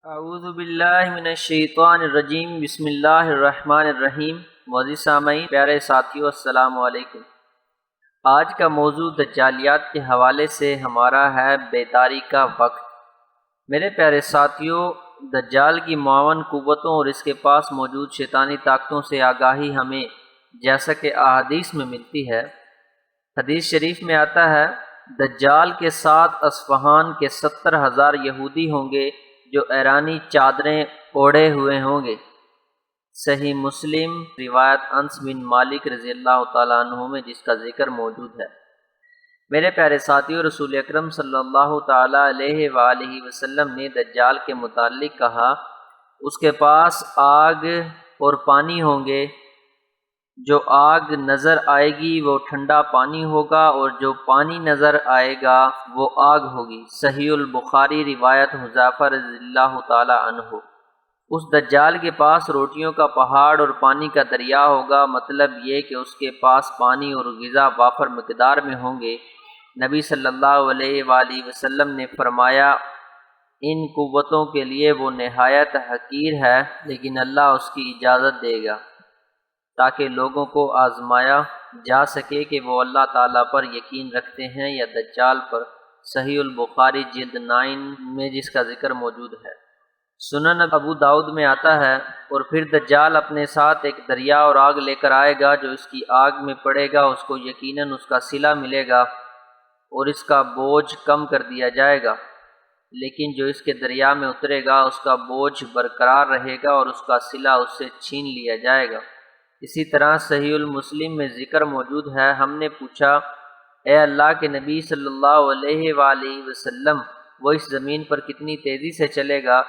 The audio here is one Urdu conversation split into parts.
اعوذ باللہ من الشیطان الرجیم، بسم اللہ الرحمن الرحیم۔ معزز سامعین، پیارے ساتھیو، السلام علیکم۔ آج کا موضوع دجالیات کے حوالے سے ہمارا ہے بیداری کا وقت۔ میرے پیارے ساتھیو، دجال کی معاون قوتوں اور اس کے پاس موجود شیطانی طاقتوں سے آگاہی ہمیں جیسا کہ احادیث میں ملتی ہے۔ حدیث شریف میں آتا ہے، دجال کے ساتھ اصفہان کے 70,000 یہودی ہوں گے جو ایرانی چادریں اوڑھے ہوئے ہوں گے۔ صحیح مسلم روایت انس بن مالک رضی اللہ تعالیٰ عنہ میں جس کا ذکر موجود ہے۔ میرے پیارے ساتھیو، رسول اکرم صلی اللہ تعالیٰ علیہ وآلہ وسلم نے دجال کے متعلق کہا، اس کے پاس آگ اور پانی ہوں گے، جو آگ نظر آئے گی وہ ٹھنڈا پانی ہوگا اور جو پانی نظر آئے گا وہ آگ ہوگی۔ صحیح البخاری روایت حذیفہ رضی اللہ تعالی عنہ۔ اس دجال کے پاس روٹیوں کا پہاڑ اور پانی کا دریا ہوگا، مطلب یہ کہ اس کے پاس پانی اور غذا وافر مقدار میں ہوں گے۔ نبی صلی اللہ علیہ وآلہ وسلم نے فرمایا، ان قوتوں کے لیے وہ نہایت حقیر ہے، لیکن اللہ اس کی اجازت دے گا تاکہ لوگوں کو آزمایا جا سکے کہ وہ اللہ تعالیٰ پر یقین رکھتے ہیں یا دجال پر۔ صحیح البخاری جلد 9 میں جس کا ذکر موجود ہے۔ سنن ابو داؤد میں آتا ہے، اور پھر دجال اپنے ساتھ ایک دریا اور آگ لے کر آئے گا، جو اس کی آگ میں پڑے گا اس کو یقیناً اس کا صلہ ملے گا اور اس کا بوجھ کم کر دیا جائے گا، لیکن جو اس کے دریا میں اترے گا اس کا بوجھ برقرار رہے گا اور اس کا صلہ اس سے چھین لیا جائے گا۔ اسی طرح صحیح المسلم میں ذکر موجود ہے، ہم نے پوچھا، اے اللہ کے نبی صلی اللہ علیہ وآلہ وسلم، وہ اس زمین پر کتنی تیزی سے چلے گا؟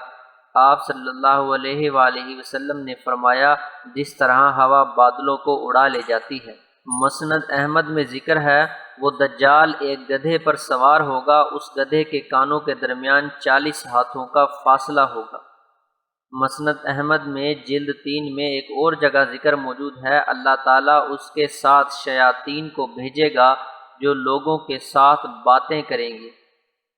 آپ صلی اللہ علیہ وآلہ وسلم نے فرمایا، جس طرح ہوا بادلوں کو اڑا لے جاتی ہے۔ مسند احمد میں ذکر ہے، وہ دجال ایک گدھے پر سوار ہوگا، اس گدھے کے کانوں کے درمیان 40 ہاتھوں کا فاصلہ ہوگا۔ مسند احمد میں جلد 3 میں ایک اور جگہ ذکر موجود ہے، اللہ تعالیٰ اس کے ساتھ شیاطین کو بھیجے گا جو لوگوں کے ساتھ باتیں کریں گے۔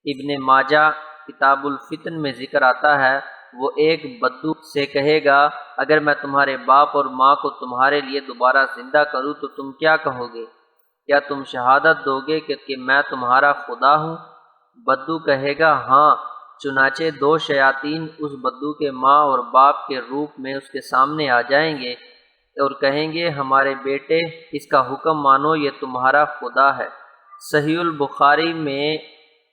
ابن ماجہ کتاب الفتن میں ذکر آتا ہے، وہ ایک بدو سے کہے گا، اگر میں تمہارے باپ اور ماں کو تمہارے لیے دوبارہ زندہ کروں تو تم کیا کہو گے؟ کیا تم شہادت دو گے کہ میں تمہارا خدا ہوں؟ بدو کہے گا، ہاں۔ چنانچہ 2 شیاطین اس بدو کے ماں اور باپ کے روپ میں اس کے سامنے آ جائیں گے اور کہیں گے، ہمارے بیٹے، اس کا حکم مانو، یہ تمہارا خدا ہے۔ صحیح البخاری میں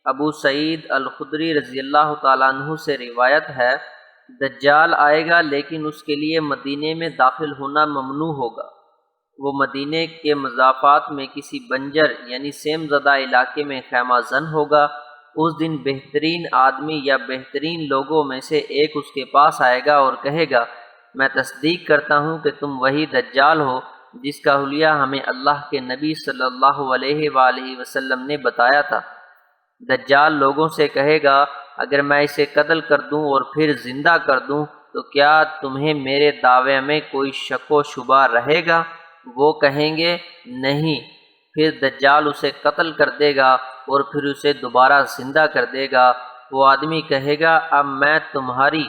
ابو سعید الخدری رضی اللہ تعالیٰ عنہ سے روایت ہے، دجال آئے گا لیکن اس کے لیے مدینے میں داخل ہونا ممنوع ہوگا۔ وہ مدینے کے مضافات میں کسی بنجر یعنی سیم زدہ علاقے میں خیمہ زن ہوگا۔ اس دن بہترین آدمی یا بہترین لوگوں میں سے ایک اس کے پاس آئے گا اور کہے گا، میں تصدیق کرتا ہوں کہ تم وہی دجال ہو جس کا حلیہ ہمیں اللہ کے نبی صلی اللہ علیہ وآلہ وسلم نے بتایا تھا۔ دجال لوگوں سے کہے گا، اگر میں اسے قتل کر دوں اور پھر زندہ کر دوں تو کیا تمہیں میرے دعوے میں کوئی شک و شبہ رہے گا؟ وہ کہیں گے، نہیں۔ پھر دجال اسے قتل کر دے گا اور پھر اسے دوبارہ زندہ کر دے گا۔ وہ آدمی کہے گا، اب میں تمہاری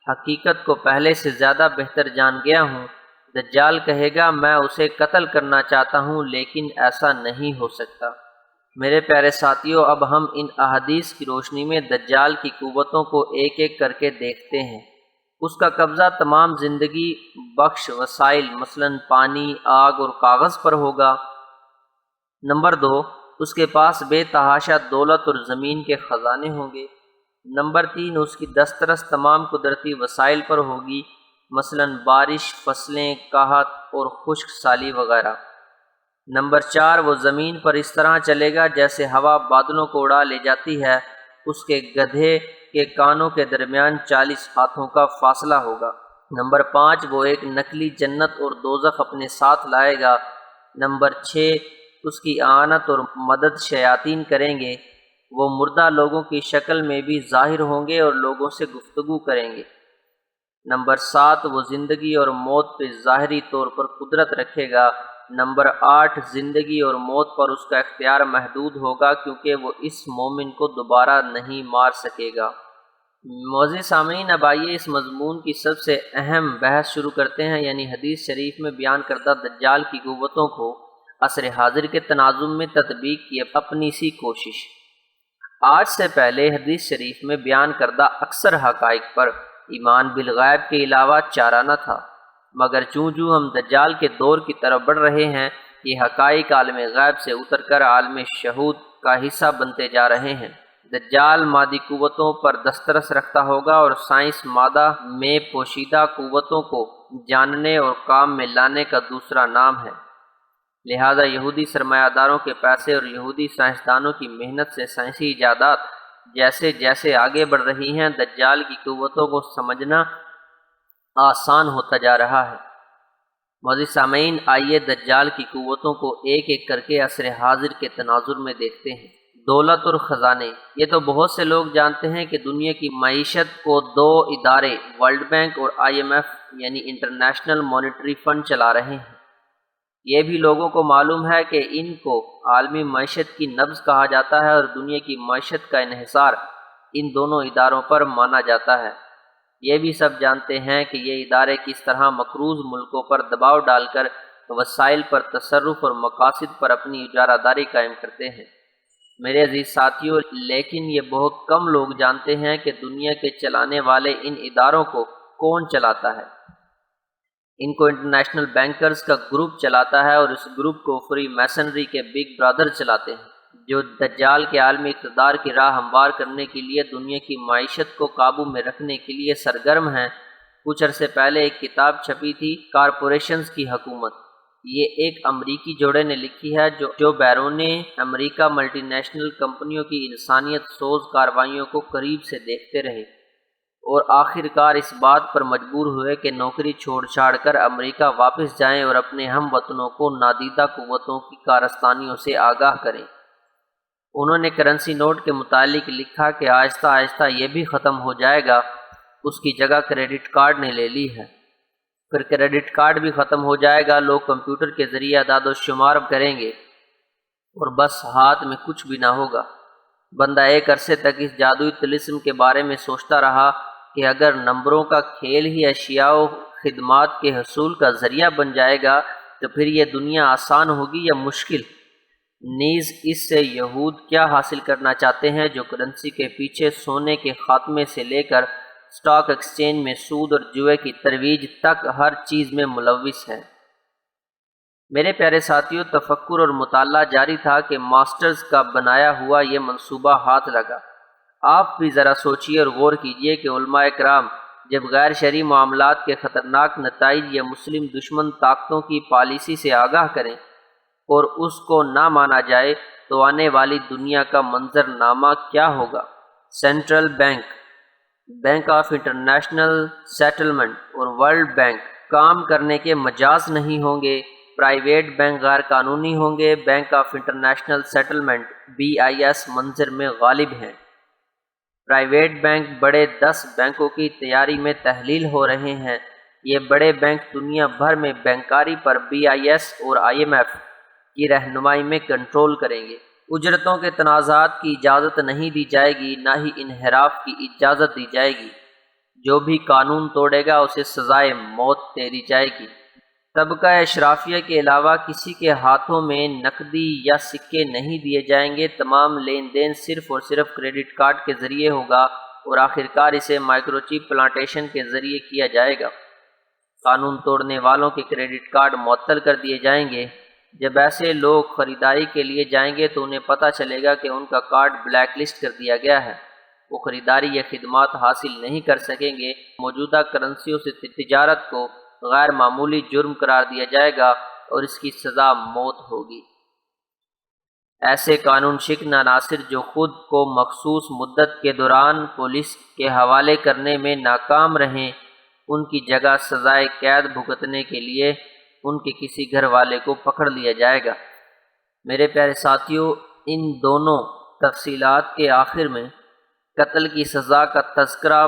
حقیقت کو پہلے سے زیادہ بہتر جان گیا ہوں۔ دجال کہے گا، میں اسے قتل کرنا چاہتا ہوں لیکن ایسا نہیں ہو سکتا۔ میرے پیارے ساتھیوں، اب ہم ان احادیث کی روشنی میں دجال کی قوتوں کو ایک ایک کر کے دیکھتے ہیں۔ اس کا قبضہ تمام زندگی بخش وسائل مثلا پانی، آگ اور کاغذ پر ہوگا۔ نمبر 2، اس کے پاس بے تحاشا دولت اور زمین کے خزانے ہوں گے۔ نمبر 3، اس کی دسترس تمام قدرتی وسائل پر ہوگی، مثلا بارش، فصلیں، قحط اور خشک سالی وغیرہ۔ نمبر 4، وہ زمین پر اس طرح چلے گا جیسے ہوا بادلوں کو اڑا لے جاتی ہے۔ اس کے گدھے کے کانوں کے درمیان 40 ہاتھوں کا فاصلہ ہوگا۔ نمبر 5، وہ ایک نقلی جنت اور دوزخ اپنے ساتھ لائے گا۔ نمبر 6، اس کی اعانت اور مدد شیاطین کریں گے۔ وہ مردہ لوگوں کی شکل میں بھی ظاہر ہوں گے اور لوگوں سے گفتگو کریں گے۔ نمبر 7، وہ زندگی اور موت پہ ظاہری طور پر قدرت رکھے گا۔ نمبر 8، زندگی اور موت پر اس کا اختیار محدود ہوگا کیونکہ وہ اس مومن کو دوبارہ نہیں مار سکے گا۔ معزز سامعین، اب آئیے اس مضمون کی سب سے اہم بحث شروع کرتے ہیں، یعنی حدیث شریف میں بیان کردہ دجال کی قوتوں کو عصر حاضر کے تناظم میں تطبیق کی اپنی سی کوشش۔ آج سے پہلے حدیث شریف میں بیان کردہ اکثر حقائق پر ایمان بالغیب کے علاوہ چارہ نہ تھا، مگر چوں ہم دجال کے دور کی طرف بڑھ رہے ہیں، یہ حقائق عالم غیب سے اتر کر عالم شہود کا حصہ بنتے جا رہے ہیں۔ دجال مادی قوتوں پر دسترس رکھتا ہوگا اور سائنس مادہ میں پوشیدہ قوتوں کو جاننے اور کام میں لانے کا دوسرا نام ہے۔ لہذا یہودی سرمایہ داروں کے پیسے اور یہودی سائنسدانوں کی محنت سے سائنسی ایجادات جیسے جیسے آگے بڑھ رہی ہیں، دجال کی قوتوں کو سمجھنا آسان ہوتا جا رہا ہے۔ معزز سامعین، آئیے دجال کی قوتوں کو ایک ایک کر کے عصر حاضر کے تناظر میں دیکھتے ہیں۔ دولت اور خزانے، یہ تو بہت سے لوگ جانتے ہیں کہ دنیا کی معیشت کو دو ادارے ورلڈ بینک اور IMF یعنی انٹرنیشنل مانیٹری فنڈ چلا رہے ہیں۔ یہ بھی لوگوں کو معلوم ہے کہ ان کو عالمی معیشت کی نبض کہا جاتا ہے اور دنیا کی معیشت کا انحصار ان دونوں اداروں پر مانا جاتا ہے۔ یہ بھی سب جانتے ہیں کہ یہ ادارے کس طرح مقروض ملکوں پر دباؤ ڈال کر وسائل پر تصرف اور مقاصد پر اپنی اجارہ داری قائم کرتے ہیں۔ میرے عزیز ساتھیوں، لیکن یہ بہت کم لوگ جانتے ہیں کہ دنیا کے چلانے والے ان اداروں کو کون چلاتا ہے۔ ان کو انٹرنیشنل بینکرز کا گروپ چلاتا ہے اور اس گروپ کو فری میسنری کے بگ برادر چلاتے ہیں، جو دجال کے عالمی اقتدار کی راہ ہموار کرنے کے لیے دنیا کی معیشت کو قابو میں رکھنے کے لیے سرگرم ہیں۔ کچھ عرصے پہلے ایک کتاب چھپی تھی، کارپوریشنز کی حکومت۔ یہ ایک امریکی جوڑے نے لکھی ہے جو بیرون امریکہ ملٹی نیشنل کمپنیوں کی انسانیت سوز کارروائیوں کو قریب سے دیکھتے رہے اور آخر کار اس بات پر مجبور ہوئے کہ نوکری چھوڑ چھاڑ کر امریکہ واپس جائیں اور اپنے ہم وطنوں کو نادیدہ قوتوں کی کارستانیوں سے آگاہ کریں۔ انہوں نے کرنسی نوٹ کے متعلق لکھا کہ آہستہ آہستہ یہ بھی ختم ہو جائے گا، اس کی جگہ کریڈٹ کارڈ نے لے لی ہے۔ پھر کریڈٹ کارڈ بھی ختم ہو جائے گا، لوگ کمپیوٹر کے ذریعے اعداد و شمار کریں گے اور بس ہاتھ میں کچھ بھی نہ ہوگا۔ بندہ ایک عرصے تک اس جادوئی طلسم کے بارے میں سوچتا رہا کہ اگر نمبروں کا کھیل ہی اشیاء و خدمات کے حصول کا ذریعہ بن جائے گا تو پھر یہ دنیا آسان ہوگی یا مشکل؟ نیز اس سے یہود کیا حاصل کرنا چاہتے ہیں جو کرنسی کے پیچھے سونے کے خاتمے سے لے کر اسٹاک ایکسچینج میں سود اور جوئے کی ترویج تک ہر چیز میں ملوث ہے۔ میرے پیارے ساتھیوں، تفکر اور مطالعہ جاری تھا کہ ماسٹرز کا بنایا ہوا یہ منصوبہ ہاتھ لگا۔ آپ بھی ذرا سوچیے اور غور کیجیے کہ علماء کرام جب غیر شرعی معاملات کے خطرناک نتائج یا مسلم دشمن طاقتوں کی پالیسی سے آگاہ کریں اور اس کو نہ مانا جائے تو آنے والی دنیا کا منظرنامہ کیا ہوگا؟ Central bank of international settlement اور ورلڈ بینک کام کرنے کے مجاز نہیں ہوں گے، پرائیویٹ بینک غیر قانونی ہوں گے، bank of international settlement BIS منظر میں غالب ہیں۔ پرائیویٹ بینک بڑے 10 بینکوں کی تیاری میں تحلیل ہو رہے ہیں۔ یہ بڑے بینک دنیا بھر میں بینکاری پر BIS اور IMF کی رہنمائی میں کنٹرول کریں گے۔ اجرتوں کے تنازعات کی اجازت نہیں دی جائے گی، نہ ہی انحراف کی اجازت دی جائے گی۔ جو بھی قانون توڑے گا اسے سزائے موت دے دی جائے گی۔ طبقہ اشرافیہ کے علاوہ کسی کے ہاتھوں میں نقدی یا سکے نہیں دیے جائیں گے۔ تمام لین دین صرف اور صرف کریڈٹ کارڈ کے ذریعے ہوگا اور آخرکار اسے مائکروچپ پلانٹیشن کے ذریعے کیا جائے گا۔ قانون توڑنے والوں کے کریڈٹ کارڈ معطل کر دیے جائیں گے۔ جب ایسے لوگ خریداری کے لیے جائیں گے تو انہیں پتہ چلے گا کہ ان کا کارڈ بلیک لسٹ کر دیا گیا ہے، وہ خریداری یا خدمات حاصل نہیں کر سکیں گے۔ موجودہ کرنسیوں سے تجارت کو غیر معمولی جرم قرار دیا جائے گا اور اس کی سزا موت ہوگی۔ ایسے قانون شکن عناصر جو خود کو مخصوص مدت کے دوران پولیس کے حوالے کرنے میں ناکام رہیں، ان کی جگہ سزائے قید بھگتنے کے لیے ان کے کسی گھر والے کو پکڑ لیا جائے گا۔ میرے پیارے ساتھیوں، ان دونوں تفصیلات کے آخر میں قتل کی سزا کا تذکرہ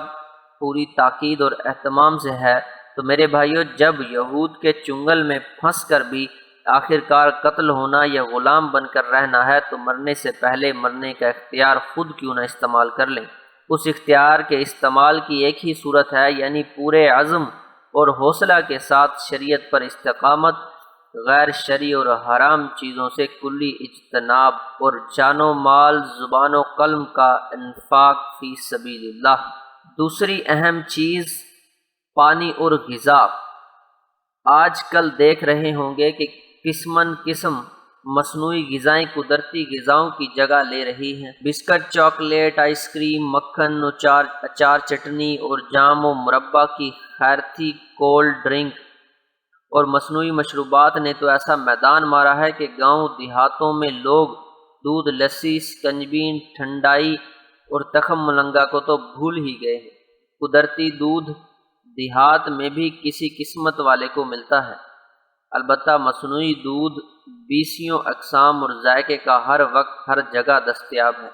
پوری تاکید اور اہتمام سے ہے۔ تو میرے بھائیوں، جب یہود کے چنگل میں پھنس کر بھی آخرکار قتل ہونا یا غلام بن کر رہنا ہے تو مرنے سے پہلے مرنے کا اختیار خود کیوں نہ استعمال کر لیں۔ اس اختیار کے استعمال کی ایک ہی صورت ہے، یعنی پورے عزم اور حوصلہ کے ساتھ شریعت پر استقامت، غیر شرعی اور حرام چیزوں سے کلی اجتناب، اور جان و مال، زبان و قلم کا انفاق فی سبیل اللہ۔ دوسری اہم چیز پانی اور غذا۔ آج کل دیکھ رہے ہوں گے کہ قسماً قسم مصنوعی غذائیں قدرتی غذاؤں کی جگہ لے رہی ہیں۔ بسکٹ، چاکلیٹ، آئس کریم، مکھن، اچار، چٹنی اور جام و مربا کی خیرتھی، کولڈ ڈرنک اور مصنوعی مشروبات نے تو ایسا میدان مارا ہے کہ گاؤں دیہاتوں میں لوگ دودھ، لسی، سکنجبین، ٹھنڈائی اور تخم ملنگا کو تو بھول ہی گئے ہیں۔ قدرتی دودھ دیہات میں بھی کسی قسمت والے کو ملتا ہے، البتہ مصنوعی دودھ بیسیوں اقسام اور ذائقے کا ہر وقت ہر جگہ دستیاب ہے۔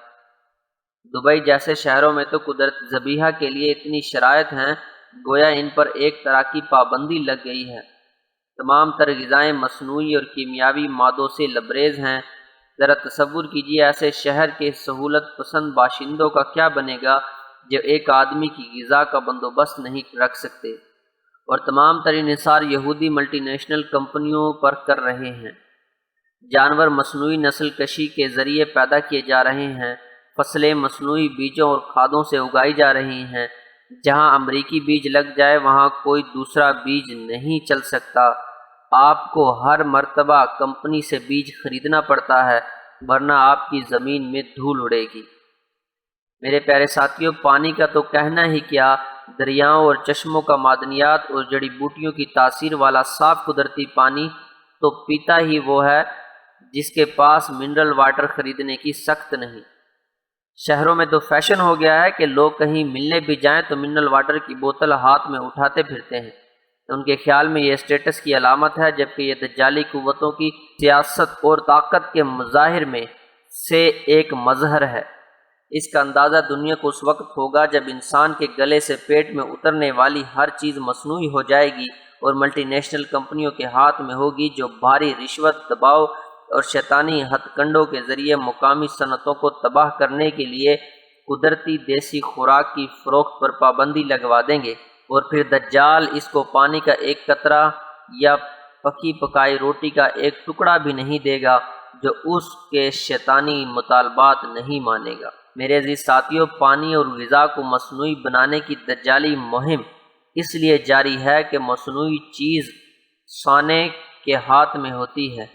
دبئی جیسے شہروں میں تو قدرت ذبیحہ کے لیے اتنی شرائط ہیں، گویا ان پر ایک طرح کی پابندی لگ گئی ہے۔ تمام تر غذائیں مصنوعی اور کیمیاوی مادوں سے لبریز ہیں۔ ذرا تصور کیجیے ایسے شہر کے سہولت پسند باشندوں کا کیا بنے گا جو ایک آدمی کی غذا کا بندوبست نہیں رکھ سکتے، اور تمام تر انحصار یہودی ملٹی نیشنل کمپنیوں پر کر رہے ہیں۔ جانور مصنوعی نسل کشی کے ذریعے پیدا کیے جا رہے ہیں، فصلیں مصنوعی بیجوں اور کھادوں سے اگائی جا رہی ہیں۔ جہاں امریکی بیج لگ جائے وہاں کوئی دوسرا بیج نہیں چل سکتا۔ آپ کو ہر مرتبہ کمپنی سے بیج خریدنا پڑتا ہے، ورنہ آپ کی زمین میں دھول اڑے گی۔ میرے پیارے ساتھیوں، پانی کا تو کہنا ہی کیا، دریاؤں اور چشموں کا معدنیات اور جڑی بوٹیوں کی تاثیر والا صاف قدرتی پانی تو پیتا ہی وہ ہے جس کے پاس منرل واٹر خریدنے کی سخت نہیں۔ شہروں میں تو فیشن ہو گیا ہے کہ لوگ کہیں ملنے بھی جائیں تو منرل واٹر کی بوتل ہاتھ میں اٹھاتے پھرتے ہیں۔ ان کے خیال میں یہ اسٹیٹس کی علامت ہے، جبکہ یہ دجالی قوتوں کی سیاست اور طاقت کے مظاہر میں سے ایک مظہر ہے۔ اس کا اندازہ دنیا کو اس وقت ہوگا جب انسان کے گلے سے پیٹ میں اترنے والی ہر چیز مصنوعی ہو جائے گی اور ملٹی نیشنل کمپنیوں کے ہاتھ میں ہوگی، جو بھاری رشوت، دباؤ اور شیطانی ہتھ کنڈوں کے ذریعے مقامی صنعتوں کو تباہ کرنے کے لیے قدرتی دیسی خوراک کی فروخت پر پابندی لگوا دیں گے، اور پھر دجال اس کو پانی کا ایک قطرہ یا پکی پکائی روٹی کا ایک ٹکڑا بھی نہیں دے گا جو اس کے شیطانی مطالبات نہیں مانے گا۔ میرے عزیز ساتھیوں، پانی اور غذا کو مصنوعی بنانے کی دجالی مہم اس لیے جاری ہے کہ مصنوعی چیز صانع کے ہاتھ میں ہوتی ہے،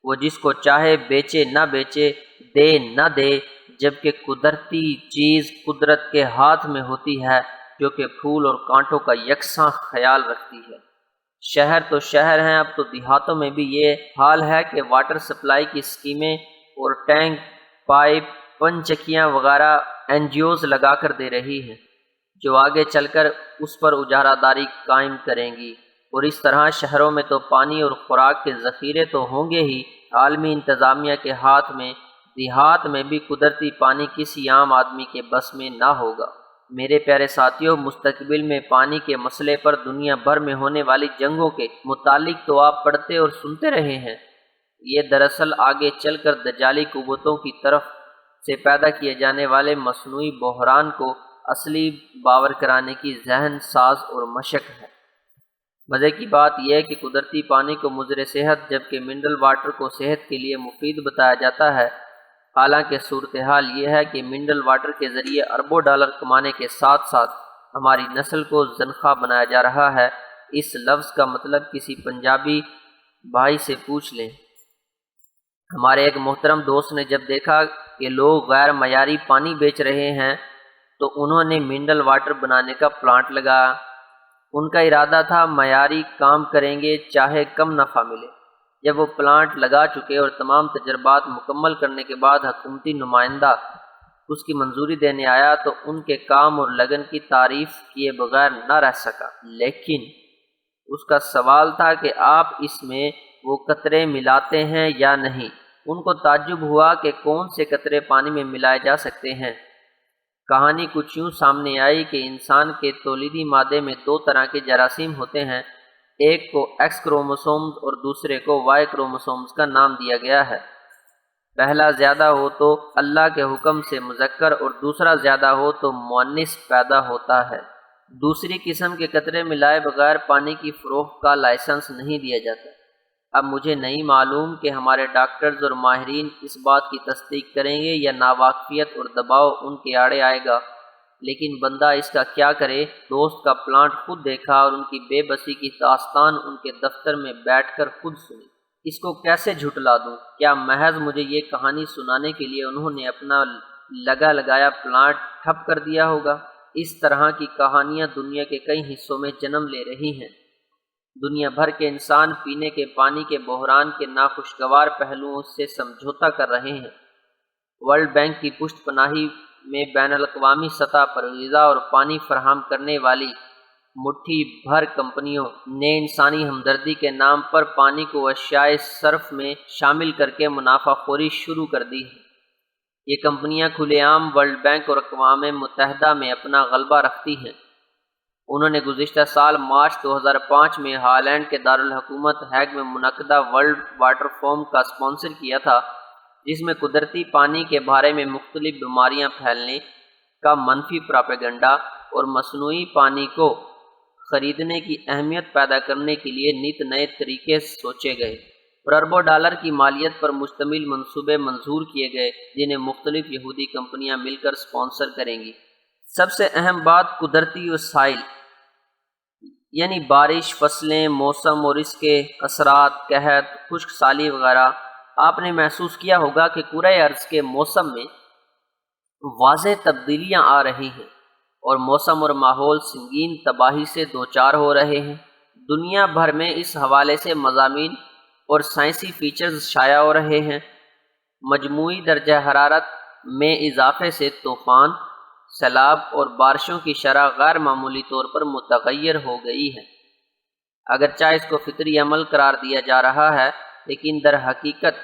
وہ جس کو چاہے بیچے نہ بیچے، دے نہ دے، جبکہ قدرتی چیز قدرت کے ہاتھ میں ہوتی ہے جو کہ پھول اور کانٹوں کا یکساں خیال رکھتی ہے۔ شہر تو شہر ہیں، اب تو دیہاتوں میں بھی یہ حال ہے کہ واٹر سپلائی کی اسکیمیں اور ٹینک، پائپ، پنچکیاں وغیرہ NGOز لگا کر دے رہی ہیں، جو آگے چل کر اس پر اجارہ داری قائم کریں گی، اور اس طرح شہروں میں تو پانی اور خوراک کے ذخیرے تو ہوں گے ہی، عالمی انتظامیہ کے ہاتھ میں دیہات میں بھی قدرتی پانی کسی عام آدمی کے بس میں نہ ہوگا۔ میرے پیارے ساتھیوں، مستقبل میں پانی کے مسئلے پر دنیا بھر میں ہونے والی جنگوں کے متعلق تو آپ پڑھتے اور سنتے رہے ہیں۔ یہ دراصل آگے چل کر دجالی قوتوں کی طرف سے پیدا کیے جانے والے مصنوعی بحران کو اصلی باور کرانے کی ذہن ساز اور مشق ہے۔ مزے کی بات یہ ہے کہ قدرتی پانی کو مضر صحت جبکہ منرل واٹر کو صحت کے لیے مفید بتایا جاتا ہے، حالانکہ صورتحال یہ ہے کہ منرل واٹر کے ذریعے اربوں ڈالر کمانے کے ساتھ ساتھ ہماری نسل کو زنخواہ بنایا جا رہا ہے۔ اس لفظ کا مطلب کسی پنجابی بھائی سے پوچھ لیں۔ ہمارے ایک محترم دوست نے جب دیکھا کہ لوگ غیر معیاری پانی بیچ رہے ہیں تو انہوں نے منرل واٹر بنانے کا پلانٹ لگایا۔ ان کا ارادہ تھا معیاری کام کریں گے چاہے کم نفع ملے۔ جب وہ پلانٹ لگا چکے اور تمام تجربات مکمل کرنے کے بعد حکومتی نمائندہ اس کی منظوری دینے آیا تو ان کے کام اور لگن کی تعریف کیے بغیر نہ رہ سکا، لیکن اس کا سوال تھا کہ آپ اس میں وہ قطرے ملاتے ہیں یا نہیں۔ ان کو تعجب ہوا کہ کون سے قطرے پانی میں ملائے جا سکتے ہیں۔ کہانی کچھ یوں سامنے آئی کہ انسان کے تولیدی مادے میں دو طرح کے جراثیم ہوتے ہیں، ایک کو ایکس کروموسومز اور دوسرے کو وائی کروموسومز کا نام دیا گیا ہے۔ پہلا زیادہ ہو تو اللہ کے حکم سے مذکر اور دوسرا زیادہ ہو تو مؤنث پیدا ہوتا ہے۔ دوسری قسم کے قطرے ملائے بغیر پانی کی فروخت کا لائسنس نہیں دیا جاتا۔ اب مجھے نہیں معلوم کہ ہمارے ڈاکٹرز اور ماہرین اس بات کی تصدیق کریں گے یا ناواقفیت اور دباؤ ان کے آڑے آئے گا، لیکن بندہ اس کا کیا کرے؟ دوست کا پلانٹ خود دیکھا اور ان کی بے بسی کی داستان ان کے دفتر میں بیٹھ کر خود سنی۔ اس کو کیسے جھٹلا دوں؟ کیا محض مجھے یہ کہانی سنانے کے لیے انہوں نے اپنا لگا لگایا پلانٹ ٹھپ کر دیا ہوگا؟ اس طرح کی کہانیاں دنیا کے کئی حصوں میں جنم لے رہی ہیں۔ دنیا بھر کے انسان پینے کے پانی کے بحران کے ناخوشگوار پہلوؤں سے سمجھوتا کر رہے ہیں۔ ورلڈ بینک کی پشت پناہی میں بین الاقوامی سطح پر غذا اور پانی فراہم کرنے والی مٹھی بھر کمپنیوں نے انسانی ہمدردی کے نام پر پانی کو اشیاء صرف میں شامل کر کے منافع خوری شروع کر دی ہے۔ یہ کمپنیاں کھلے عام ورلڈ بینک اور اقوام متحدہ میں اپنا غلبہ رکھتی ہیں۔ انہوں نے گزشتہ سال مارچ 2005 میں ہالینڈ کے دارالحکومت ہیگ میں منعقدہ ورلڈ واٹر فورم کا اسپانسر کیا تھا، جس میں قدرتی پانی کے بارے میں مختلف بیماریاں پھیلنے کا منفی پراپیگنڈا اور مصنوعی پانی کو خریدنے کی اہمیت پیدا کرنے کے لیے نت نئے طریقے سوچے گئے اور اربوں ڈالر کی مالیت پر مشتمل منصوبے منظور کیے گئے، جنہیں مختلف یہودی کمپنیاں مل کر اسپانسر کریں گی۔ سب سے اہم بات قدرتی وسائل یعنی بارش، فصلیں، موسم اور اس کے اثرات، قحط، خشک سالی وغیرہ۔ آپ نے محسوس کیا ہوگا کہ کرۂ ارض کے موسم میں واضح تبدیلیاں آ رہی ہیں اور موسم اور ماحول سنگین تباہی سے دوچار ہو رہے ہیں۔ دنیا بھر میں اس حوالے سے مضامین اور سائنسی فیچرز شائع ہو رہے ہیں۔ مجموعی درجہ حرارت میں اضافے سے طوفان، سیلاب اور بارشوں کی شرح غیر معمولی طور پر متغیر ہو گئی ہے۔ اگرچہ اس کو فطری عمل قرار دیا جا رہا ہے، لیکن در حقیقت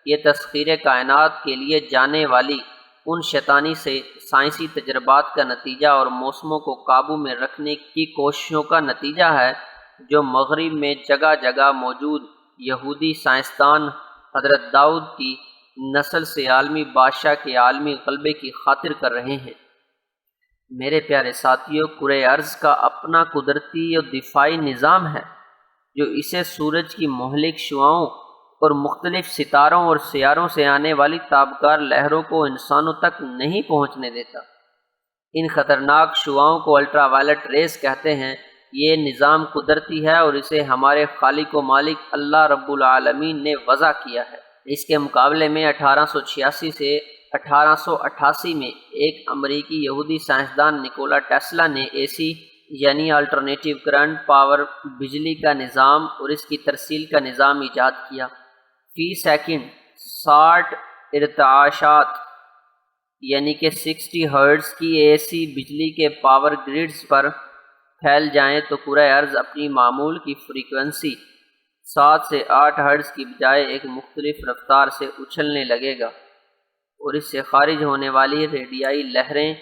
یہ تسخیر کائنات کے لیے جانے والی ان شیطانی سے سائنسی تجربات کا نتیجہ اور موسموں کو قابو میں رکھنے کی کوششوں کا نتیجہ ہے، جو مغرب میں جگہ جگہ موجود یہودی سائنسدان حضرت داؤد کی نسل سے عالمی بادشاہ کے عالمی غلبے کی خاطر کر رہے ہیں۔ میرے پیارے ساتھیوں، کرۂ ارض کا اپنا قدرتی اور دفاعی نظام ہے، جو اسے سورج کی مہلک شعاؤں اور مختلف ستاروں اور سیاروں سے آنے والی تابکار لہروں کو انسانوں تک نہیں پہنچنے دیتا۔ ان خطرناک شعاؤں کو الٹرا وائلٹ ریز کہتے ہیں۔ یہ نظام قدرتی ہے اور اسے ہمارے خالق و مالک اللہ رب العالمین نے وضع کیا ہے۔ اس کے مقابلے میں 1886 سے 1888 میں ایک امریکی یہودی سائنسدان نکولا ٹیسلا نے اے سی یعنی الٹرنیٹیو کرنٹ پاور بجلی کا نظام اور اس کی ترسیل کا نظام ایجاد کیا۔ فی سیکنڈ 60 ارتعاشات یعنی کہ 60 ہرٹز کی اے سی بجلی کے پاور گریڈز پر پھیل جائیں تو کرۂ ارض اپنی معمول کی فریکوینسی 7 سے 8 ہرٹز کی بجائے ایک مختلف رفتار سے اچھلنے لگے گا، اور اس سے خارج ہونے والی ریڈیائی لہریں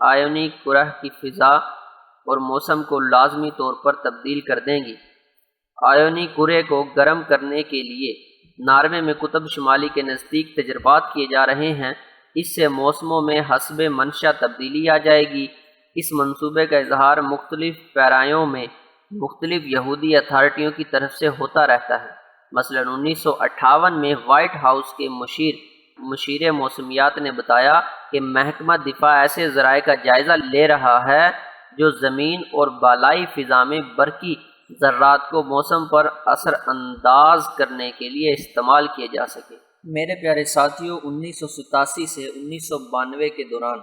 آئونی کرہ کی فضا اور موسم کو لازمی طور پر تبدیل کر دیں گی۔ آئونی کرہ کو گرم کرنے کے لیے ناروے میں قطب شمالی کے نزدیک تجربات کیے جا رہے ہیں۔ اس سے موسموں میں حسب منشا تبدیلی آ جائے گی۔ اس منصوبے کا اظہار مختلف پیرایوں میں مختلف یہودی اتھارٹیوں کی طرف سے ہوتا رہتا ہے۔ مثلا 1958 میں وائٹ ہاؤس کے مشیر موسمیات نے بتایا کہ محکمہ دفاع ایسے ذرائع کا جائزہ لے رہا ہے جو زمین اور بالائی فضا میں برقی ذرات کو موسم پر اثر انداز کرنے کے لیے استعمال کیے جا سکے۔ میرے پیارے ساتھیوں، 1987 سے 1992 کے دوران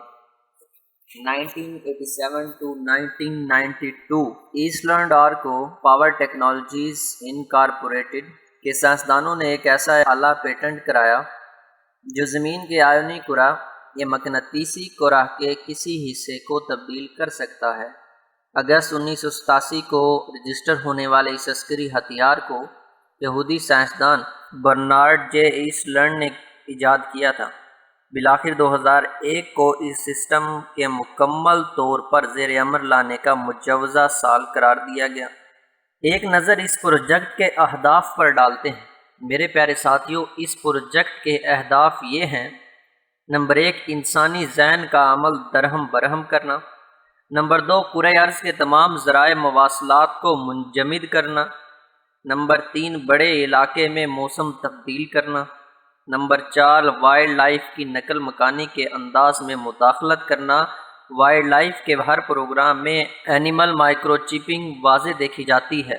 1987 to 1992 ایسلنڈ Arko power technologies incorporated کے سائنسدانوں نے ایک ایسا آلہ پیٹنٹ کرایا جو زمین کے آئونی کرہ یا مقناطیسی کرہ کے کسی حصے کو تبدیل کر سکتا ہے۔ اگست 1987 کو رجسٹر ہونے والے اس عسکری ہتھیار کو یہودی سائنسدان برنارڈ جے ایسلنڈ نے ایجاد کیا تھا۔ بالآخر 2001 کو اس سسٹم کے مکمل طور پر زیر عمل لانے کا مجوزہ سال قرار دیا گیا۔ ایک نظر اس پروجیکٹ کے اہداف پر ڈالتے ہیں۔ میرے پیارے ساتھیوں، اس پروجیکٹ کے اہداف یہ ہیں: نمبر 1، انسانی ذہن کا عمل درہم برہم کرنا۔ نمبر 2، کرۂ ارض کے تمام ذرائع مواصلات کو منجمد کرنا۔ نمبر 3، بڑے علاقے میں موسم تبدیل کرنا۔ نمبر 4، وائلڈ لائف کی نقل مکانی کے انداز میں مداخلت کرنا۔ وائلڈ لائف کے ہر پروگرام میں اینیمل مائکرو چپنگ واضح دیکھی جاتی ہے۔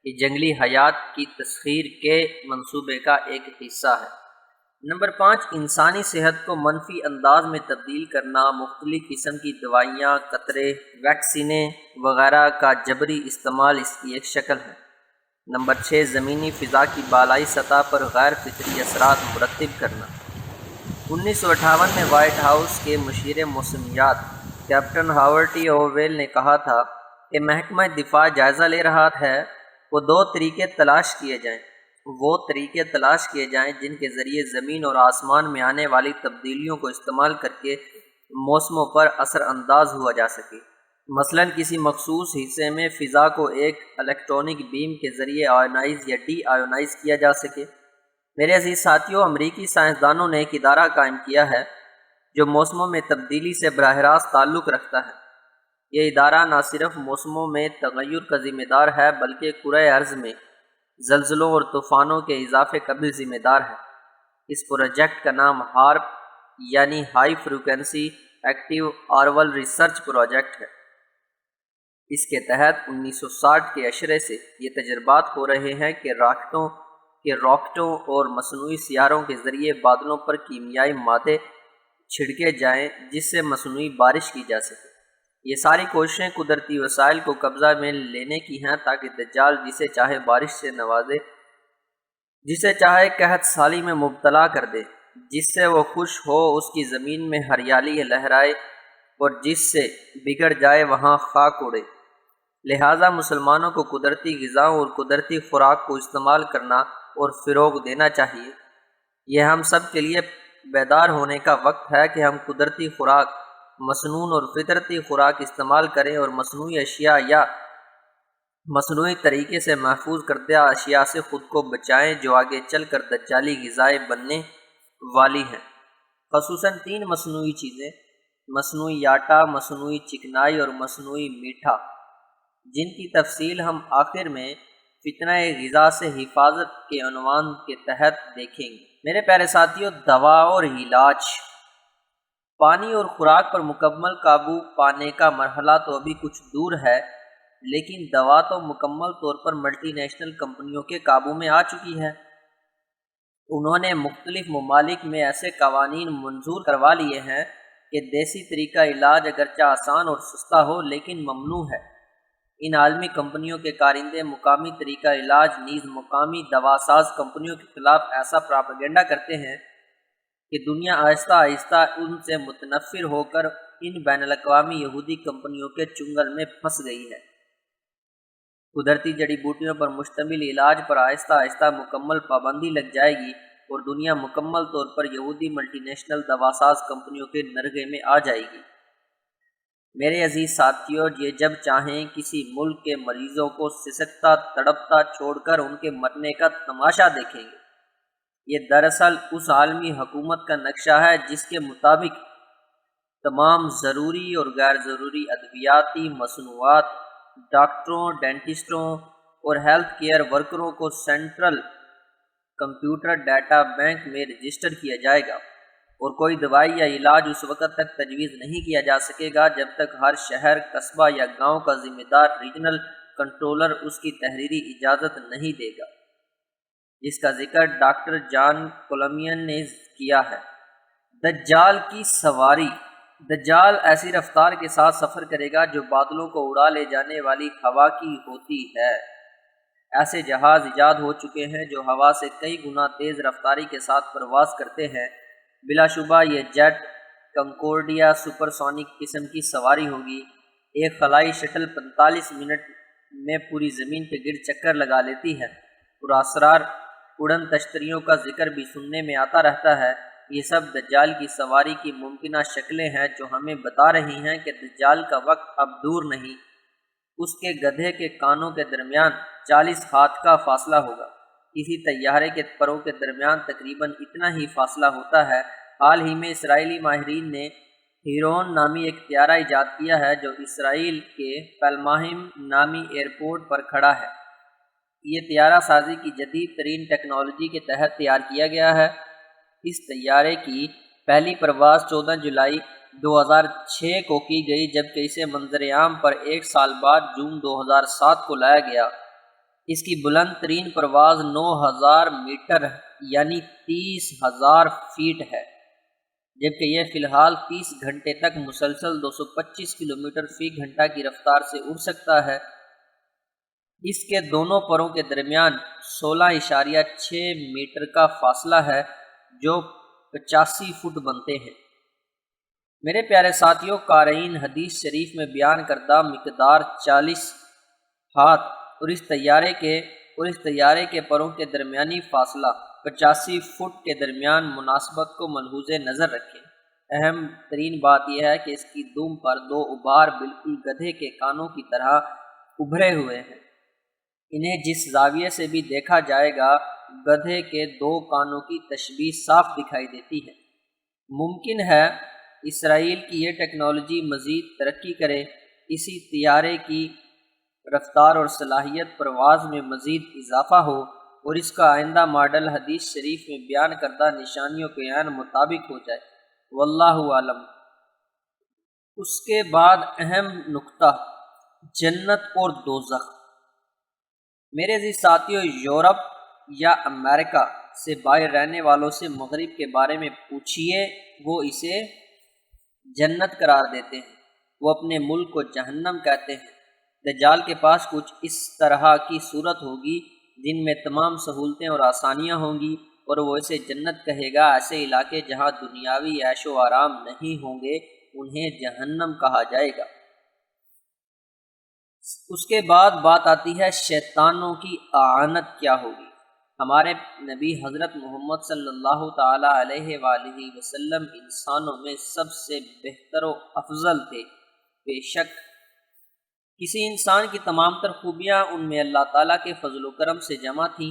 یہ جنگلی حیات کی تسخیر کے منصوبے کا ایک حصہ ہے۔ نمبر 5، انسانی صحت کو منفی انداز میں تبدیل کرنا۔ مختلف قسم کی دوائیاں، قطرے، ویکسینیں وغیرہ کا جبری استعمال اس کی ایک شکل ہے۔ نمبر 6، زمینی فضا کی بالائی سطح پر غیر فطری اثرات مرتب کرنا۔ 1958 میں وائٹ ہاؤس کے مشیر موسمیات کیپٹن ہاورڈ ٹی اورویل نے کہا تھا کہ محکمہ دفاع جائزہ لے رہا ہے، وہ دو طریقے تلاش کیے جائیں جن کے ذریعے زمین اور آسمان میں آنے والی تبدیلیوں کو استعمال کر کے موسموں پر اثر انداز ہوا جا سکے۔ مثلاً کسی مخصوص حصے میں فضا کو ایک الیکٹرانک بیم کے ذریعے آئونائز یا ڈی آئونائز کیا جا سکے۔ میرے عزیز ساتھیوں، امریکی سائنسدانوں نے ایک ادارہ قائم کیا ہے جو موسموں میں تبدیلی سے براہ راست تعلق رکھتا ہے۔ یہ ادارہ نہ صرف موسموں میں تغیر کا ذمہ دار ہے بلکہ کرۂ ارض میں زلزلوں اور طوفانوں کے اضافے کا بھی ذمہ دار ہے۔ اس پروجیکٹ کا نام ہارپ یعنی high frequency active auroral research project ہے۔ اس کے تحت 1960 کے عشرے سے یہ تجربات ہو رہے ہیں کہ راکٹوں اور مصنوعی سیاروں کے ذریعے بادلوں پر کیمیائی مادے چھڑکے جائیں جس سے مصنوعی بارش کی جا سکے۔ یہ ساری کوششیں قدرتی وسائل کو قبضہ میں لینے کی ہیں تاکہ دجال جسے چاہے بارش سے نوازے، جسے چاہے قحط سالی میں مبتلا کر دے، جس سے وہ خوش ہو اس کی زمین میں ہریالی لہرائے اور جس سے بگڑ جائے وہاں خاک اڑے۔ لہٰذا مسلمانوں کو قدرتی غذاؤں اور قدرتی خوراک کو استعمال کرنا اور فروغ دینا چاہیے۔ یہ ہم سب کے لیے بیدار ہونے کا وقت ہے کہ ہم قدرتی خوراک، مسنون اور فطرتی خوراک استعمال کریں اور مصنوعی اشیاء یا مصنوعی طریقے سے محفوظ کردہ اشیاء سے خود کو بچائیں جو آگے چل کر دجالی غذائیں بننے والی ہیں۔ خصوصاً 3 مصنوعی چیزیں: مصنوعی آٹا، مصنوعی چکنائی اور مصنوعی میٹھا، جن کی تفصیل ہم آخر میں فتنہ غذا سے حفاظت کے عنوان کے تحت دیکھیں گے۔ میرے پیارے ساتھیوں، دوا اور علاج۔ پانی اور خوراک پر مکمل قابو پانے کا مرحلہ تو ابھی کچھ دور ہے، لیکن دوا تو مکمل طور پر ملٹی نیشنل کمپنیوں کے قابو میں آ چکی ہے۔ انہوں نے مختلف ممالک میں ایسے قوانین منظور کروا لیے ہیں کہ دیسی طریقہ علاج اگرچہ آسان اور سستا ہو لیکن ممنوع ہے۔ ان عالمی کمپنیوں کے کارندے مقامی طریقہ علاج نیز مقامی دوا ساز کمپنیوں کے خلاف ایسا پراپیگنڈا کرتے ہیں کہ دنیا آہستہ آہستہ ان سے متنفر ہو کر ان بین الاقوامی یہودی کمپنیوں کے چنگل میں پھنس گئی ہے۔ قدرتی جڑی بوٹیوں پر مشتمل علاج پر آہستہ آہستہ مکمل پابندی لگ جائے گی اور دنیا مکمل طور پر یہودی ملٹی نیشنل دوا ساز کمپنیوں کے نرغے میں آ جائے گی۔ میرے عزیز ساتھیوں، یہ جب چاہیں کسی ملک کے مریضوں کو سسکتا تڑپتا چھوڑ کر ان کے مرنے کا تماشا دیکھیں گے۔ یہ دراصل اس عالمی حکومت کا نقشہ ہے جس کے مطابق تمام ضروری اور غیر ضروری ادویاتی مصنوعات، ڈاکٹروں، ڈینٹسٹوں اور ہیلتھ کیئر ورکروں کو سینٹرل کمپیوٹر ڈیٹا بینک میں رجسٹر کیا جائے گا، اور کوئی دوائی یا علاج اس وقت تک تجویز نہیں کیا جا سکے گا جب تک ہر شہر، قصبہ یا گاؤں کا ذمہ دار ریجنل کنٹرولر اس کی تحریری اجازت نہیں دے گا، جس کا ذکر ڈاکٹر جان کولمین نے کیا ہے۔ دجال کی سواری۔ دجال ایسی رفتار کے ساتھ سفر کرے گا جو بادلوں کو اڑا لے جانے والی ہوا کی ہوتی ہے۔ ایسے جہاز ایجاد ہو چکے ہیں جو ہوا سے کئی گنا تیز رفتاری کے ساتھ پرواز کرتے ہیں۔ بلا شبہ یہ جیٹ کنکورڈیا سپر سونک قسم کی سواری ہوگی۔ ایک خلائی شٹل 45 منٹ میں پوری زمین کے گرد چکر لگا لیتی ہے اور اسرار اڑن تشتریوں کا ذکر بھی سننے میں آتا رہتا ہے۔ یہ سب دجال کی سواری کی ممکنہ شکلیں ہیں جو ہمیں بتا رہی ہیں کہ دجال کا وقت اب دور نہیں۔ اس کے گدھے کے کانوں کے درمیان 40 ہاتھ کا فاصلہ ہوگا۔ کسی طیارے کے پروں کے درمیان تقریباً اتنا ہی فاصلہ ہوتا ہے۔ حال ہی میں اسرائیلی ماہرین نے ہیرون نامی ایک طیارہ ایجاد کیا ہے جو اسرائیل کے پیلماہم نامی ایئرپورٹ پر کھڑا ہے۔ یہ طیارہ سازی کی جدید ترین ٹیکنالوجی کے تحت تیار کیا گیا ہے۔ اس طیارے کی پہلی پرواز 14 جولائی 2006 کو کی گئی، جبکہ اسے منظر عام پر ایک سال بعد جون 2007 کو لایا گیا۔ اس کی بلند ترین پرواز 9000 میٹر یعنی 30,000 فیٹ ہے، جبکہ یہ فی الحال 30 گھنٹے تک مسلسل 225 کلومیٹر فی گھنٹہ کی رفتار سے اڑ سکتا ہے۔ اس کے دونوں پروں کے درمیان 16.6 میٹر کا فاصلہ ہے جو 85 فٹ بنتے ہیں۔ میرے پیارے ساتھیوں، قارئین، حدیث شریف میں بیان کردہ مقدار 40 ہاتھ اور اس طیارے کے پروں کے درمیانی فاصلہ 85 فٹ کے درمیان مناسبت کو ملحوظ نظر رکھیں۔ اہم ترین بات یہ ہے کہ اس کی دم پر 2 ابھار بالکل گدھے کے کانوں کی طرح ابھرے ہوئے ہیں۔ انہیں جس زاویے سے بھی دیکھا جائے گا گدھے کے 2 کانوں کی تشبیہ صاف دکھائی دیتی ہے۔ ممکن ہے اسرائیل کی یہ ٹیکنالوجی مزید ترقی کرے، اسی طیارے کی رفتار اور صلاحیت پرواز میں مزید اضافہ ہو اور اس کا آئندہ ماڈل حدیث شریف میں بیان کردہ نشانیوں کے عین مطابق ہو جائے، واللہ اعلم۔ اس کے بعد اہم نقطہ، جنت اور دوزخ۔ میرے عزیز ساتھیوں، یورپ یا امریکہ سے باہر رہنے والوں سے مغرب کے بارے میں پوچھیے، وہ اسے جنت قرار دیتے ہیں، وہ اپنے ملک کو جہنم کہتے ہیں۔ دجال کے پاس کچھ اس طرح کی صورت ہوگی جن میں تمام سہولتیں اور آسانیاں ہوں گی اور وہ اسے جنت کہے گا۔ ایسے علاقے جہاں دنیاوی عیش و آرام نہیں ہوں گے انہیں جہنم کہا جائے گا۔ اس کے بعد بات آتی ہے شیطانوں کی اعانت کیا ہوگی۔ ہمارے نبی حضرت محمد صلی اللہ تعالیٰ علیہ وآلہ وسلم انسانوں میں سب سے بہتر و افضل تھے۔ بے شک کسی انسان کی تمام تر خوبیاں ان میں اللہ تعالیٰ کے فضل و کرم سے جمع تھیں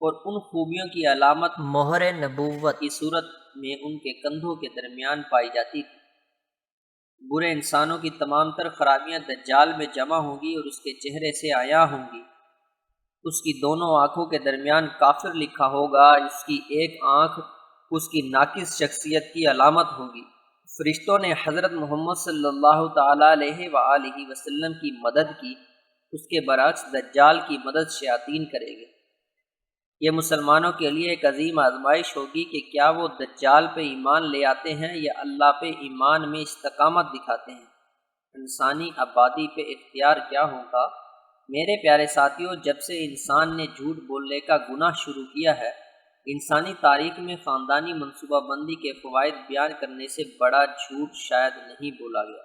اور ان خوبیوں کی علامت مہر نبوت کی صورت میں ان کے کندھوں کے درمیان پائی جاتی تھی۔ برے انسانوں کی تمام تر خرابیاں دجال میں جمع ہوں گی اور اس کے چہرے سے عیاں ہوں گی۔ اس کی دونوں آنکھوں کے درمیان کافر لکھا ہوگا، اس کی ایک آنکھ اس کی ناقص شخصیت کی علامت ہوگی۔ فرشتوں نے حضرت محمد صلی اللہ تعالیٰ علیہ وآلہ وسلم کی مدد کی، اس کے برعکس دجال کی مدد شیاطین کریں گے۔ یہ مسلمانوں کے لیے ایک عظیم آزمائش ہوگی کہ کیا وہ دجال پہ ایمان لے آتے ہیں یا اللہ پہ ایمان میں استقامت دکھاتے ہیں۔ انسانی آبادی پہ اختیار کیا ہوگا۔ میرے پیارے ساتھیوں، جب سے انسان نے جھوٹ بولنے کا گناہ شروع کیا ہے، انسانی تاریخ میں خاندانی منصوبہ بندی کے فوائد بیان کرنے سے بڑا جھوٹ شاید نہیں بولا گیا۔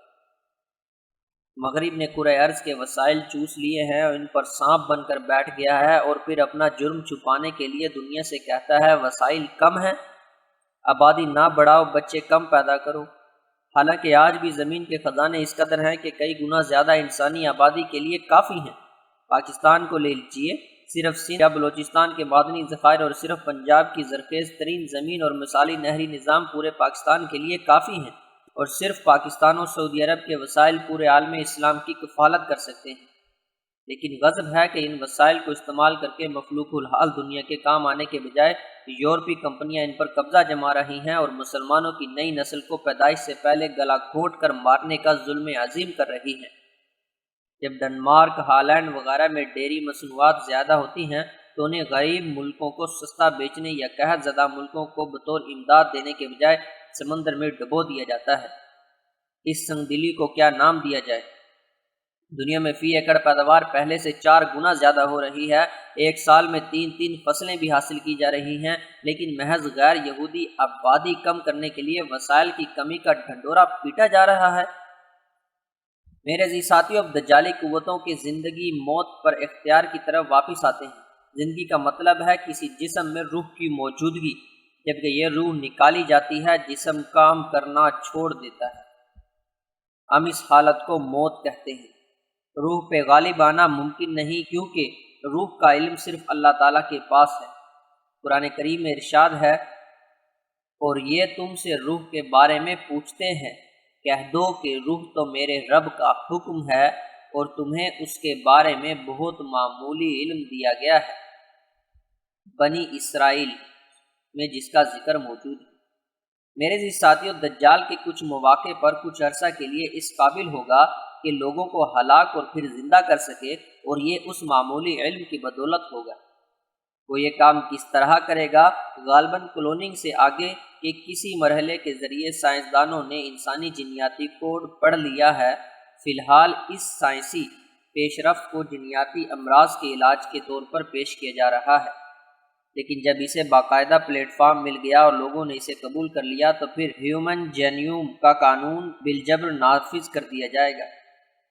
مغرب نے کرۂ ارض کے وسائل چوس لیے ہیں اور ان پر سانپ بن کر بیٹھ گیا ہے، اور پھر اپنا جرم چھپانے کے لیے دنیا سے کہتا ہے وسائل کم ہیں، آبادی نہ بڑھاؤ، بچے کم پیدا کرو۔ حالانکہ آج بھی زمین کے خزانے اس قدر ہیں کہ کئی گنا زیادہ انسانی آبادی کے لیے کافی ہیں۔ پاکستان کو لے لیجیے، صرف سندھ یا بلوچستان کے معدنی ذخائر اور صرف پنجاب کی زرخیز ترین زمین اور مثالی نہری نظام پورے پاکستان کے لیے کافی ہیں، اور صرف پاکستان اور سعودی عرب کے وسائل پورے عالم اسلام کی کفالت کر سکتے ہیں۔ لیکن غضب ہے کہ ان وسائل کو استعمال کر کے مخلوق الحال دنیا کے کام آنے کے بجائے یورپی کمپنیاں ان پر قبضہ جما رہی ہیں اور مسلمانوں کی نئی نسل کو پیدائش سے پہلے گلا گھونٹ کر مارنے کا ظلم عظیم کر رہی ہیں۔ جب ڈنمارک، ہالینڈ وغیرہ میں ڈیری مصنوعات زیادہ ہوتی ہیں تو انہیں غریب ملکوں کو سستا بیچنے یا قحط زدہ ملکوں کو بطور امداد دینے کے بجائے سمندر میں ڈبو دیا جاتا ہے۔ اس سنگ دلی کو کیا نام دیا جائے؟ دنیا میں فی ایکڑ پیداوار پہلے سے 4 گنا زیادہ ہو رہی ہے، ایک سال میں 3 فصلیں بھی حاصل کی جا رہی ہیں، لیکن محض غیر یہودی آبادی کم کرنے کے لیے وسائل کی کمی کا ڈھنڈورا پیٹا جا رہا ہے۔ میرے عزیز ساتھیوں، اب دجالی قوتوں کے زندگی موت پر اختیار کی طرف واپس آتے ہیں۔ زندگی کا مطلب ہے کسی جسم میں روح کی موجودگی، جبکہ یہ روح نکالی جاتی ہے، جسم کام کرنا چھوڑ دیتا ہے۔ ہم اس حالت کو موت کہتے ہیں۔ روح پہ غالب آنا ممکن نہیں، کیونکہ روح کا علم صرف اللہ تعالیٰ کے پاس ہے۔ قرآن کریم میں ارشاد ہے، اور یہ تم سے روح کے بارے میں پوچھتے ہیں، کہہ دو کہ روح تو میرے رب کا حکم ہے اور تمہیں اس کے بارے میں بہت معمولی علم دیا گیا ہے۔ بنی اسرائیل میں جس کا ذکر موجود ہے۔ میرے عزیز ساتھیو، دجال کے کچھ مواقع پر کچھ عرصہ کے لیے اس قابل ہوگا کہ لوگوں کو ہلاک اور پھر زندہ کر سکے، اور یہ اس معمولی علم کی بدولت ہوگا۔ وہ یہ کام کس طرح کرے گا؟ غالباً کلوننگ سے آگے کے کسی مرحلے کے ذریعے سائنسدانوں نے انسانی جینیاتی کوڈ پڑھ لیا ہے۔ فی الحال اس سائنسی پیش رفت کو جینیاتی امراض کے علاج کے طور پر پیش کیا جا رہا ہے، لیکن جب اسے باقاعدہ پلیٹ فارم مل گیا اور لوگوں نے اسے قبول کر لیا تو پھر ہیومن جینیوم کا قانون بالجبر نافذ کر دیا جائے گا۔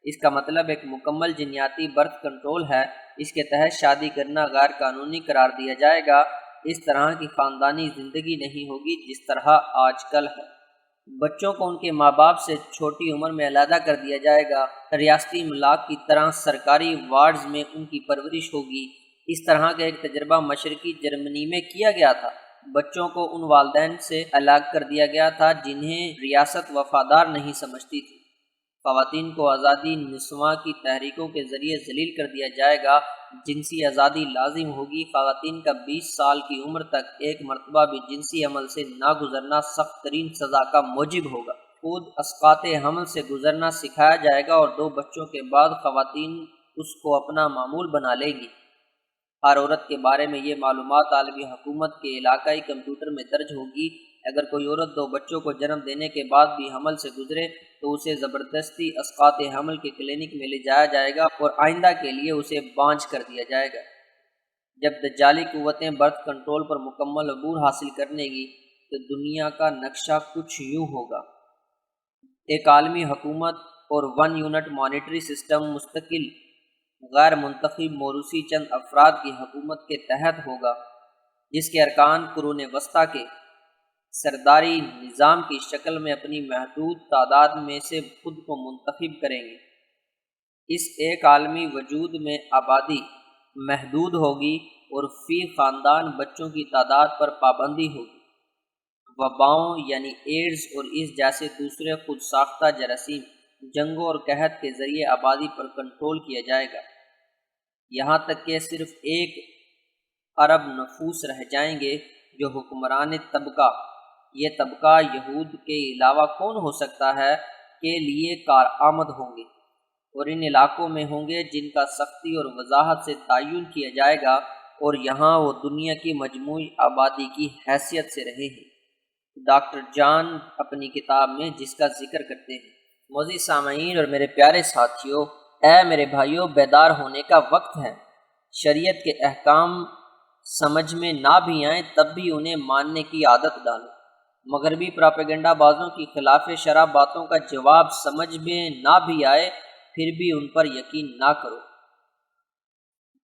اس کا مطلب ایک مکمل جینیاتی برتھ کنٹرول ہے۔ اس کے تحت شادی کرنا غیر قانونی قرار دیا جائے گا۔ اس طرح کی خاندانی زندگی نہیں ہوگی جس طرح آج کل ہے۔ بچوں کو ان کے ماں باپ سے چھوٹی عمر میں علیحدہ کر دیا جائے گا۔ ریاستی املاک کی طرح سرکاری وارڈز میں ان کی پرورش ہوگی۔ اس طرح کا ایک تجربہ مشرقی جرمنی میں کیا گیا تھا۔ بچوں کو ان والدین سے الگ کر دیا گیا تھا جنہیں ریاست وفادار نہیں سمجھتی تھی۔ خواتین کو آزادی نسواں کی تحریکوں کے ذریعے ذلیل کر دیا جائے گا۔ جنسی آزادی لازم ہوگی۔ خواتین کا 20 سال کی عمر تک ایک مرتبہ بھی جنسی عمل سے نہ گزرنا سخت ترین سزا کا موجب ہوگا۔ خود اسقاط حمل سے گزرنا سکھایا جائے گا اور 2 بچوں کے بعد خواتین اس کو اپنا معمول بنا لیں گی۔ ہر عورت کے بارے میں یہ معلومات عالمی حکومت کے علاقائی کمپیوٹر میں درج ہوگی۔ اگر کوئی عورت 2 بچوں کو جنم دینے کے بعد بھی حمل سے گزرے تو اسے زبردستی اسقاط حمل کے کلینک میں لے جایا جائے گا اور آئندہ کے لیے اسے بانجھ کر دیا جائے گا۔ جب دجالی قوتیں برتھ کنٹرول پر مکمل عبور حاصل کرنے گی تو دنیا کا نقشہ کچھ یوں ہوگا۔ ایک عالمی حکومت اور 1 یونٹ مانیٹری سسٹم مستقل غیر منتخب موروثی چند افراد کی حکومت کے تحت ہوگا، جس کے ارکان قرون وسطیٰ کے سرداری نظام کی شکل میں اپنی محدود تعداد میں سے خود کو منتخب کریں گے۔ اس ایک عالمی وجود میں آبادی محدود ہوگی اور فی خاندان بچوں کی تعداد پر پابندی ہوگی۔ وباؤں یعنی ایڈز اور اس جیسے دوسرے خود ساختہ جراثیم جنگوں اور قحط کے ذریعے آبادی پر کنٹرول کیا جائے گا، یہاں تک کہ صرف 1 ارب نفوس رہ جائیں گے جو حکمران طبقہ، یہ طبقہ یہود کے علاوہ کون ہو سکتا ہے، کے لیے کارآمد ہوں گے، اور ان علاقوں میں ہوں گے جن کا سختی اور وضاحت سے تعین کیا جائے گا، اور یہاں وہ دنیا کی مجموعی آبادی کی حیثیت سے رہے ہیں۔ ڈاکٹر جان اپنی کتاب میں جس کا ذکر کرتے ہیں۔ معزز سامعین اور میرے پیارے ساتھیوں، اے میرے بھائیوں، بیدار ہونے کا وقت ہے۔ شریعت کے احکام سمجھ میں نہ بھی آئیں تب بھی انہیں ماننے کی عادت ڈالو۔ مغربی پراپیگنڈا بازوں کی خلاف شرع باتوں کا جواب سمجھ میں نہ بھی آئے پھر بھی ان پر یقین نہ کرو۔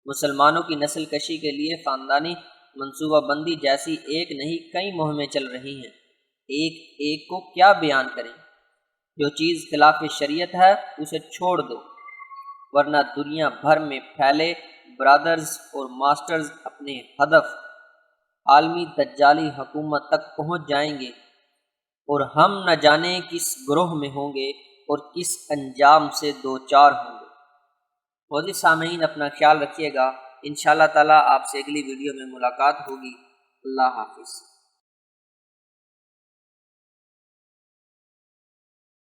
مسلمانوں کی نسل کشی کے لیے خاندانی منصوبہ بندی جیسی ایک نہیں کئی مہمیں چل رہی ہیں۔ ایک کو کیا بیان کریں؟ جو چیز خلاف شریعت ہے اسے چھوڑ دو، ورنہ دنیا بھر میں پھیلے برادرز اور ماسٹرز اپنے ہدف عالمی دجالی حکومت تک پہنچ جائیں گے، اور ہم نہ جانے کس گروہ میں ہوں گے اور کس انجام سے دوچار ہوں گے۔ معزز سامعین، اپنا خیال رکھیے گا۔ انشاءاللہ تعالیٰ آپ سے اگلی ویڈیو میں ملاقات ہوگی۔ اللہ حافظ۔